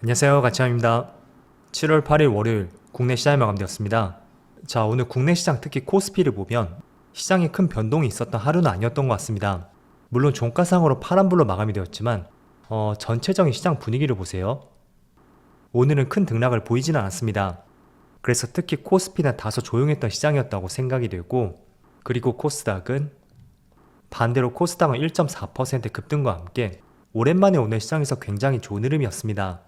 안녕하세요, 가치함입니다. 7월 8일 월요일 국내 시장이 마감되었습니다. 자, 오늘 국내 시장 특히 코스피를 보면 시장에 큰 변동이 있었던 하루는 아니었던 것 같습니다. 물론 종가상으로 파란불로 마감이 되었지만 전체적인 시장 분위기를 보세요. 오늘은 큰 등락을 보이지는 않았습니다. 그래서 특히 코스피는 다소 조용했던 시장이었다고 생각이 되고, 그리고 코스닥은 반대로 코스닥은 1.4% 급등과 함께 오랜만에 오늘 시장에서 굉장히 좋은 흐름이었습니다.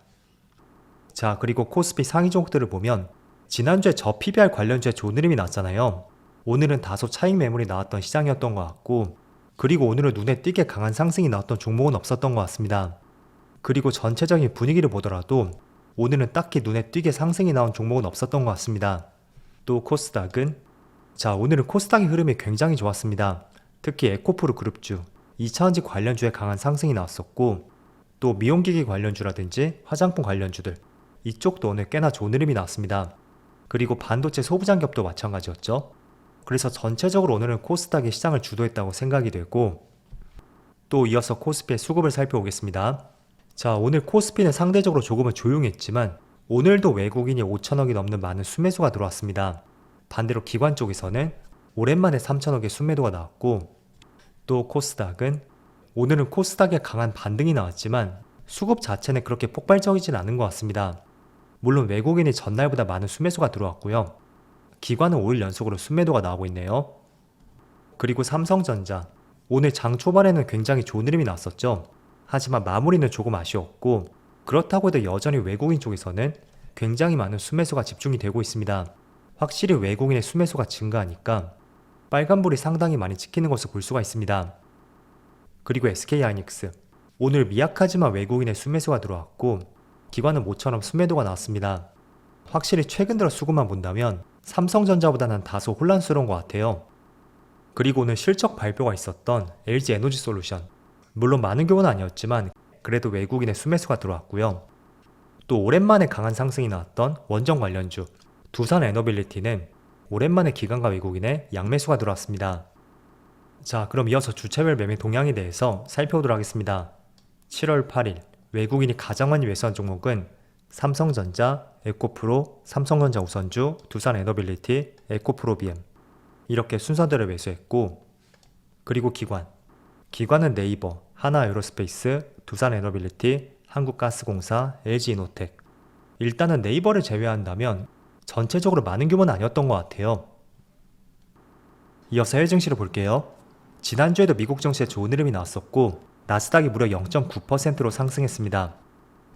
자, 그리고 코스피 상위 종목들을 보면 지난주에 저 PBR 관련주에 좋은 흐름이 나왔잖아요. 오늘은 다소 차익 매물이 나왔던 시장이었던 것 같고, 그리고 오늘은 눈에 띄게 강한 상승이 나왔던 종목은 없었던 것 같습니다. 그리고 전체적인 분위기를 보더라도 오늘은 딱히 눈에 띄게 상승이 나온 종목은 없었던 것 같습니다. 또 코스닥은 오늘은 코스닥의 흐름이 굉장히 좋았습니다. 특히 에코프로 그룹주, 2차전지 관련주에 강한 상승이 나왔었고, 또 미용기기 관련주라든지 화장품 관련주들, 이쪽도 오늘 꽤나 좋은 흐름이 나왔습니다. 그리고 반도체 소부장기업도 마찬가지였죠. 그래서 전체적으로 오늘은 코스닥이 시장을 주도했다고 생각이 되고, 또 이어서 코스피의 수급을 살펴보겠습니다. 자, 오늘 코스피는 상대적으로 조금은 조용했지만 오늘도 외국인이 5천억이 넘는 많은 순매수가 들어왔습니다. 반대로 기관 쪽에서는 오랜만에 3천억의 순매도가 나왔고, 또 코스닥은 오늘은 코스닥에 강한 반등이 나왔지만 수급 자체는 그렇게 폭발적이진 않은 것 같습니다. 물론 외국인이 전날보다 많은 순매수가 들어왔고요. 기관은 5일 연속으로 순매도가 나오고 있네요. 그리고 삼성전자, 오늘 장 초반에는 굉장히 좋은 흐름이 나왔었죠. 하지만 마무리는 조금 아쉬웠고, 그렇다고 해도 여전히 외국인 쪽에서는 굉장히 많은 순매수가 집중이 되고 있습니다. 확실히 외국인의 순매수가 증가하니까 빨간불이 상당히 많이 찍히는 것을 볼 수가 있습니다. 그리고 SK하이닉스, 오늘 미약하지만 외국인의 순매수가 들어왔고 기관은 모처럼 순매도가 나왔습니다. 확실히 최근 들어 수급만 본다면 삼성전자보다는 다소 혼란스러운 것 같아요. 그리고 오늘 실적 발표가 있었던 LG에너지솔루션, 물론 많은 경우는 아니었지만 그래도 외국인의 순매수가 들어왔고요. 또 오랜만에 강한 상승이 나왔던 원전 관련주 두산에너빌리티는 오랜만에 기관과 외국인의 양매수가 들어왔습니다. 자, 그럼 이어서 주체별 매매 동향에 대해서 살펴보도록 하겠습니다. 7월 8일 외국인이 가장 많이 매수한 종목은 삼성전자, 에코프로, 삼성전자 우선주, 두산에너빌리티, 에코프로비엠, 이렇게 순서대로 매수했고, 그리고 기관은 네이버, 하나에어로스페이스, 두산에너빌리티, 한국가스공사, LG이노텍. 일단은 네이버를 제외한다면 전체적으로 많은 규모는 아니었던 것 같아요. 이어서 해외 증시를 볼게요. 지난주에도 미국 증시에 좋은 흐름이 나왔었고 나스닥이 무려 0.9%로 상승했습니다.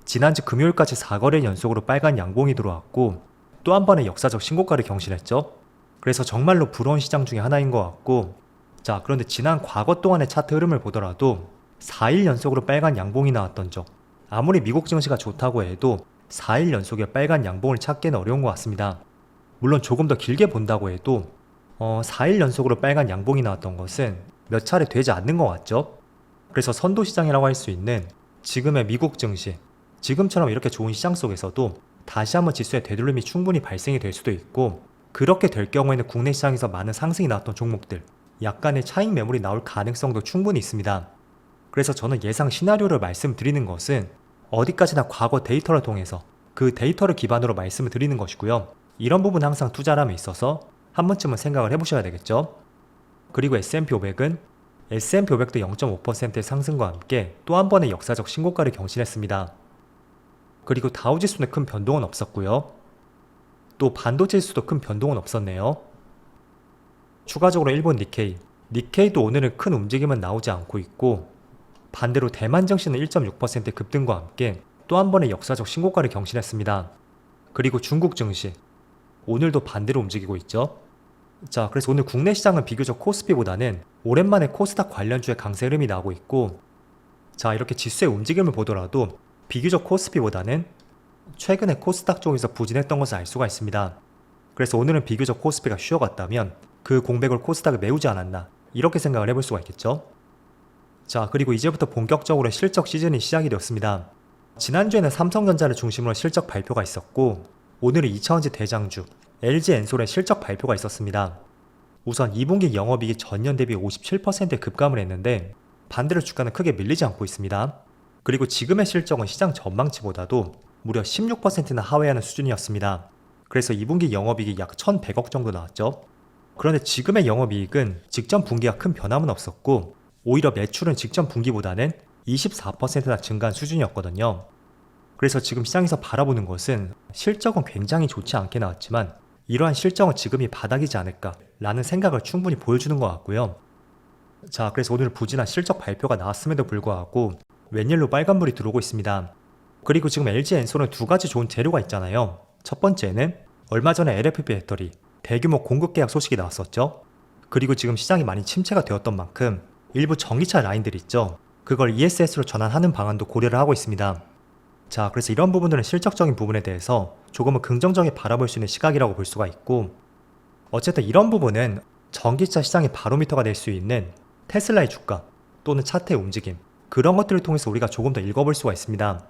지난주 금요일까지 4거래 연속으로 빨간 양봉이 들어왔고 또 한 번의 역사적 신고가를 경신했죠. 그래서 정말로 부러운 시장 중에 하나인 것 같고, 자, 그런데 지난 과거 동안의 차트 흐름을 보더라도 4일 연속으로 빨간 양봉이 나왔던 적, 아무리 미국 증시가 좋다고 해도 4일 연속의 빨간 양봉을 찾기는 어려운 것 같습니다. 물론 조금 더 길게 본다고 해도 4일 연속으로 빨간 양봉이 나왔던 것은 몇 차례 되지 않는 것 같죠? 그래서 선도시장이라고 할 수 있는 지금의 미국 증시, 지금처럼 이렇게 좋은 시장 속에서도 다시 한번 지수의 되돌림이 충분히 발생이 될 수도 있고, 그렇게 될 경우에는 국내 시장에서 많은 상승이 나왔던 종목들, 약간의 차익 매물이 나올 가능성도 충분히 있습니다. 그래서 저는 예상 시나리오를 말씀드리는 것은 어디까지나 과거 데이터를 통해서 그 데이터를 기반으로 말씀을 드리는 것이고요. 이런 부분 항상 투자함에 있어서 한 번쯤은 생각을 해보셔야 되겠죠. 그리고 S&P 500은 S&P 500도 0.5%의 상승과 함께 또 한 번의 역사적 신고가를 경신했습니다. 그리고 다우지수는 큰 변동은 없었고요. 또 반도체 지수도 큰 변동은 없었네요. 추가적으로 일본 니케이도 오늘은 큰 움직임은 나오지 않고 있고, 반대로 대만 증시는 1.6% 급등과 함께 또 한 번의 역사적 신고가를 경신했습니다. 그리고 중국 증시, 오늘도 반대로 움직이고 있죠. 자, 그래서 오늘 국내 시장은 비교적 코스피보다는 오랜만에 코스닥 관련주의 강세 흐름이 나오고 있고, 자, 이렇게 지수의 움직임을 보더라도 비교적 코스피보다는 최근에 코스닥 쪽에서 부진했던 것을 알 수가 있습니다. 그래서 오늘은 비교적 코스피가 쉬어갔다면 그 공백을 코스닥이 메우지 않았나, 이렇게 생각을 해볼 수가 있겠죠. 자, 그리고 이제부터 본격적으로 실적 시즌이 시작이 되었습니다. 지난주에는 삼성전자를 중심으로 실적 발표가 있었고, 오늘은 2차전지 대장주 LG엔솔의 실적 발표가 있었습니다. 우선 2분기 영업이익이 전년 대비 57% 급감을 했는데 반대로 주가는 크게 밀리지 않고 있습니다. 그리고 지금의 실적은 시장 전망치보다도 무려 16%나 하회하는 수준이었습니다. 그래서 2분기 영업이익이 약 1,100억 정도 나왔죠. 그런데 지금의 영업이익은 직전 분기와 큰 변함은 없었고 오히려 매출은 직전 분기보다는 24%나 증가한 수준이었거든요. 그래서 지금 시장에서 바라보는 것은 실적은 굉장히 좋지 않게 나왔지만 이러한 실적은 지금이 바닥이지 않을까 라는 생각을 충분히 보여주는 것 같고요. 자, 그래서 오늘 부진한 실적 발표가 나왔음에도 불구하고 웬일로 빨간불이 들어오고 있습니다. 그리고 지금 LG엔솔은 두 가지 좋은 재료가 있잖아요. 첫 번째는 얼마 전에 LFP 배터리 대규모 공급 계약 소식이 나왔었죠. 그리고 지금 시장이 많이 침체가 되었던 만큼 일부 전기차 라인들 있죠. 그걸 ESS로 전환하는 방안도 고려를 하고 있습니다. 자, 그래서 이런 부분들은 실적적인 부분에 대해서 조금은 긍정적인 바라볼 수 있는 시각이라고 볼 수가 있고, 어쨌든 이런 부분은 전기차 시장의 바로미터가 될 수 있는 테슬라의 주가 또는 차트의 움직임, 그런 것들을 통해서 우리가 조금 더 읽어볼 수가 있습니다.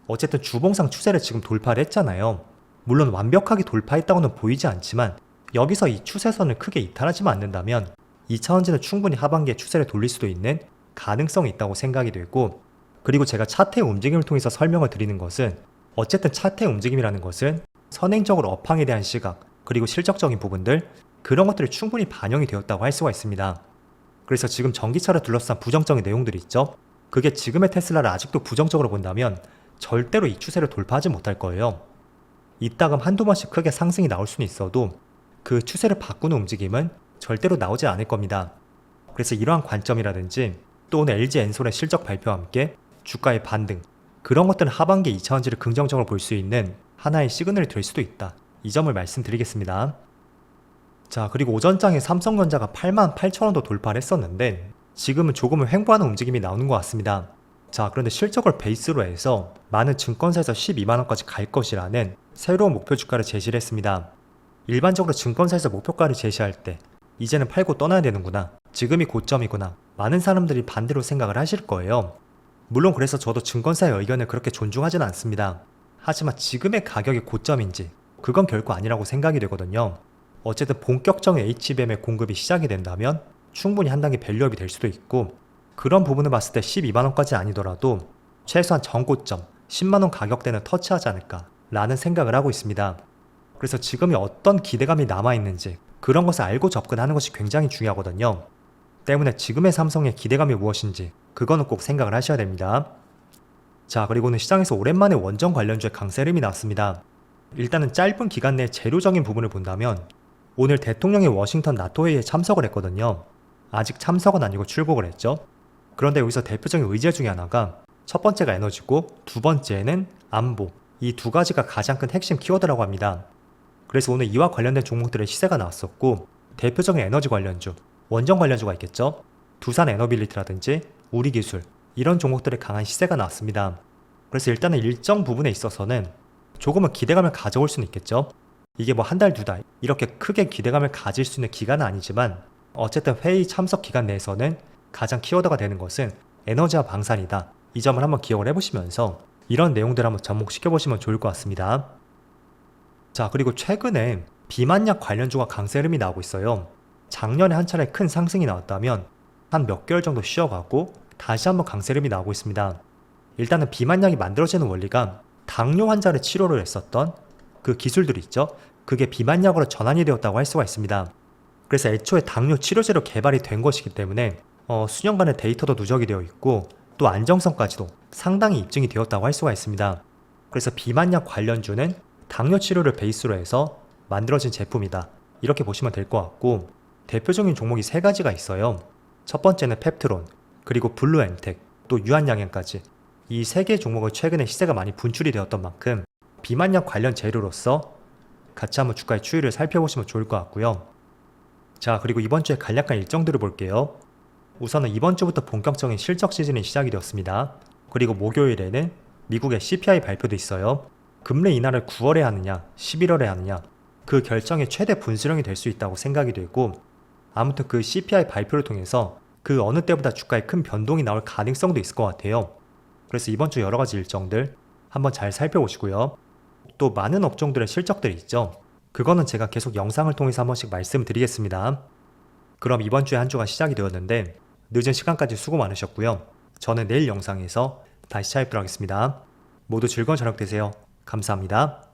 어쨌든 주봉상 추세를 지금 돌파를 했잖아요. 물론 완벽하게 돌파했다고는 보이지 않지만 여기서 이 추세선을 크게 이탈하지만 않는다면 2차원지는 충분히 하반기에 추세를 돌릴 수도 있는 가능성이 있다고 생각이 되고, 그리고 제가 차트의 움직임을 통해서 설명을 드리는 것은 어쨌든 차트의 움직임이라는 것은 선행적으로 업황에 대한 시각 그리고 실적적인 부분들, 그런 것들이 충분히 반영이 되었다고 할 수가 있습니다. 그래서 지금 전기차를 둘러싼 부정적인 내용들이 있죠. 그게 지금의 테슬라를 아직도 부정적으로 본다면 절대로 이 추세를 돌파하지 못할 거예요. 이따금 한두 번씩 크게 상승이 나올 수는 있어도 그 추세를 바꾸는 움직임은 절대로 나오지 않을 겁니다. 그래서 이러한 관점이라든지 또 오늘 LG엔솔의 실적 발표와 함께 주가의 반등, 그런 것들은 하반기 2차원지를 긍정적으로 볼 수 있는 하나의 시그널이 될 수도 있다. 이 점을 말씀드리겠습니다. 자, 그리고 오전장에 삼성전자가 88,000원도 돌파를 했었는데 지금은 조금은 횡보하는 움직임이 나오는 것 같습니다. 자, 그런데 실적을 베이스로 해서 많은 증권사에서 12만원까지 갈 것이라는 새로운 목표 주가를 제시를 했습니다. 일반적으로 증권사에서 목표가를 제시할 때 이제는 팔고 떠나야 되는구나, 지금이 고점이구나, 많은 사람들이 반대로 생각을 하실 거예요. 물론 그래서 저도 증권사의 의견을 그렇게 존중하지는 않습니다. 하지만 지금의 가격이 고점인지 그건 결코 아니라고 생각이 되거든요. 어쨌든 본격적인 HBM의 공급이 시작이 된다면 충분히 한 단계 밸류업이 될 수도 있고, 그런 부분을 봤을 때 12만원까지 아니더라도 최소한 전고점 10만원 가격대는 터치하지 않을까 라는 생각을 하고 있습니다. 그래서 지금이 어떤 기대감이 남아있는지 그런 것을 알고 접근하는 것이 굉장히 중요하거든요. 때문에 지금의 삼성의 기대감이 무엇인지 그거는 꼭 생각을 하셔야 됩니다. 자, 그리고는 시장에서 오랜만에 원전 관련주의 강세 흐름이 나왔습니다. 일단은 짧은 기간 내 재료적인 부분을 본다면 오늘 대통령이 워싱턴 나토 회의에 참석을 했거든요. 아직 참석은 아니고 출국을 했죠. 그런데 여기서 대표적인 의제 중에 하나가 첫 번째가 에너지고 두 번째는 안보, 이 두 가지가 가장 큰 핵심 키워드라고 합니다. 그래서 오늘 이와 관련된 종목들의 시세가 나왔었고, 대표적인 에너지 관련주, 원전 관련주가 있겠죠. 두산 에너빌리티라든지 우리기술, 이런 종목들의 강한 시세가 나왔습니다. 그래서 일단은 일정 부분에 있어서는 조금은 기대감을 가져올 수는 있겠죠. 이게 뭐 한 달, 두 달 이렇게 크게 기대감을 가질 수 있는 기간은 아니지만 어쨌든 회의 참석 기간 내에서는 가장 키워드가 되는 것은 에너지와 방산이다. 이 점을 한번 기억을 해보시면서 이런 내용들을 한번 접목시켜보시면 좋을 것 같습니다. 자, 그리고 최근에 비만약 관련주가 강세 흐름이 나오고 있어요. 작년에 한 차례 큰 상승이 나왔다면 한 몇 개월 정도 쉬어가고 다시 한번 강세 흐름이 나오고 있습니다. 일단은 비만약이 만들어지는 원리가 당뇨 환자를 치료를 했었던 그 기술들이 있죠. 그게 비만약으로 전환이 되었다고 할 수가 있습니다. 그래서 애초에 당뇨 치료제로 개발이 된 것이기 때문에 수년간의 데이터도 누적이 되어 있고 또 안정성까지도 상당히 입증이 되었다고 할 수가 있습니다. 그래서 비만약 관련주는 당뇨 치료를 베이스로 해서 만들어진 제품이다. 이렇게 보시면 될 것 같고, 대표적인 종목이 세 가지가 있어요. 첫 번째는 펩트론, 그리고 블루엠텍, 또 유한양행까지. 이 세 개의 종목은 최근에 시세가 많이 분출이 되었던 만큼 비만약 관련 재료로서 같이 한번 주가의 추이를 살펴보시면 좋을 것 같고요. 자, 그리고 이번 주에 간략한 일정들을 볼게요. 우선은 이번 주부터 본격적인 실적 시즌이 시작이 되었습니다. 그리고 목요일에는 미국의 CPI 발표도 있어요. 금리 인하를 9월에 하느냐 11월에 하느냐, 그 결정의 최대 분수령이 될 수 있다고 생각이 되고, 아무튼 그 CPI 발표를 통해서 그 어느 때보다 주가에 큰 변동이 나올 가능성도 있을 것 같아요. 그래서 이번 주 여러 가지 일정들 한번 잘 살펴보시고요. 또 많은 업종들의 실적들이 있죠. 그거는 제가 계속 영상을 통해서 한 번씩 말씀드리겠습니다. 그럼 이번 주에 한 주가 시작이 되었는데 늦은 시간까지 수고 많으셨고요. 저는 내일 영상에서 다시 찾아뵙도록 하겠습니다. 모두 즐거운 저녁 되세요. 감사합니다.